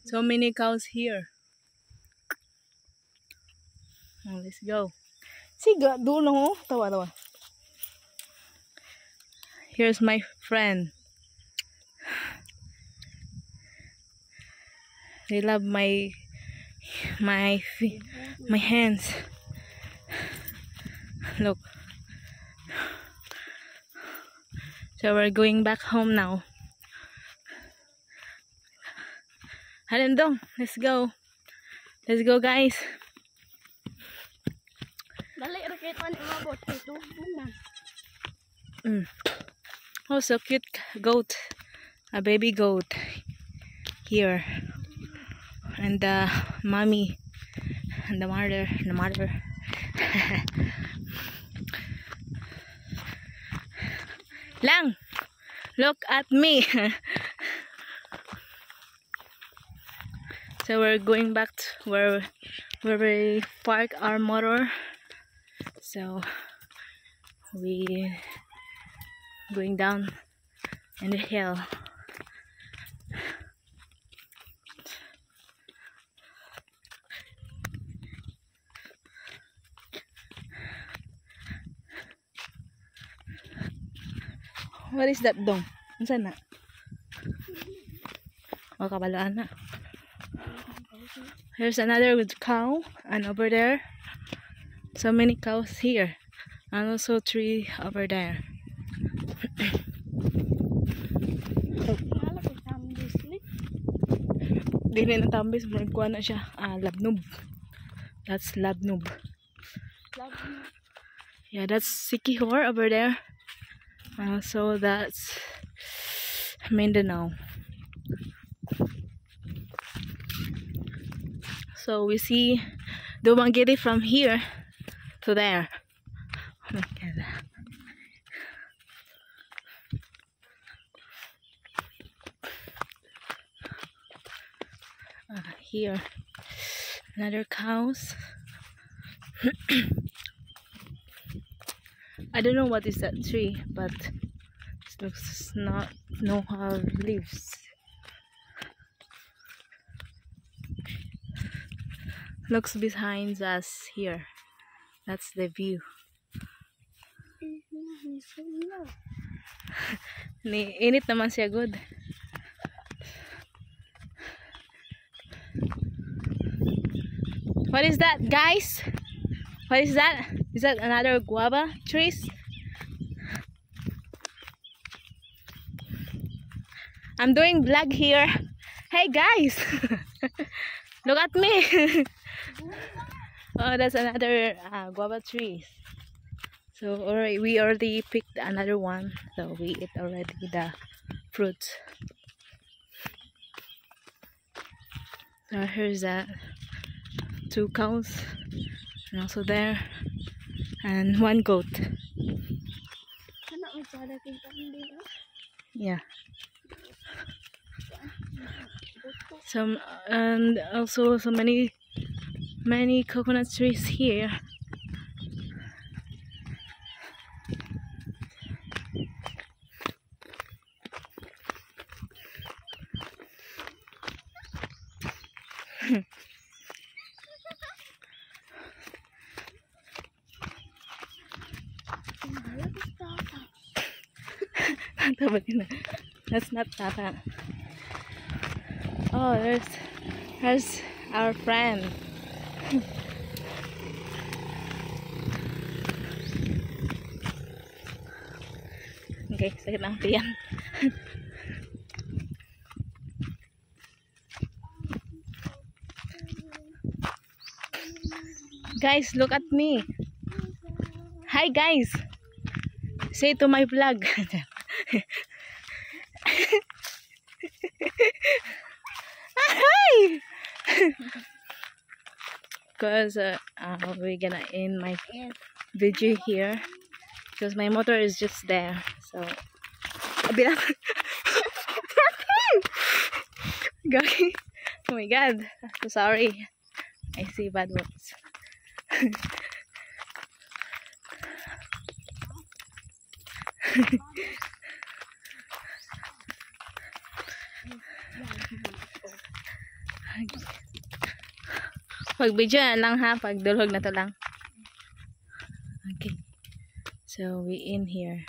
So many cows here. Oh, let's go. Siga, doon oh. Tawa. Here's my friend. They love my hands. Look. So we're going back home now. Halindong, let's go. Let's go, guys. Oh, so cute goat. A baby goat here. And the mommy and the mother. Lang, look at me. So we're going back to where we park our motor. So we going down in the hill. What is that dong? Saan na? Oh, kabalaan na. Here's another cow, and over there, so many cows here, and also tree over there. Dili na tambis, magkuha na siya. Labnub. That's labnub. Yeah, that's Sikihor over there. So that's Mindanao. So we see Dumanggiri from here to there. Look at that. Here, another cows. I don't know what is that tree, but it looks not have leaves. Looks behind us here. That's the view. Init naman siya good. What is that, guys? What is that? Is that another guava trees? I'm doing vlog here. Hey guys, look at me. Oh, that's another guava trees. So alright, we already picked another one, so we eat already the fruits. So here's that. 2 cows, and also there, and 1 goat. Yeah. Some and also so many coconut trees here. That's not Tata. Oh, there's our friend. Okay, sakit ng tiyan. Guys, look at me. Hi guys. Say to my vlog. Hi. Because we're gonna end my video here because my motor is just there. So guys, oh my god, so sorry, I see bad words. Pag video na lang ha, pag dulhog na to lang. Okay. So we in here.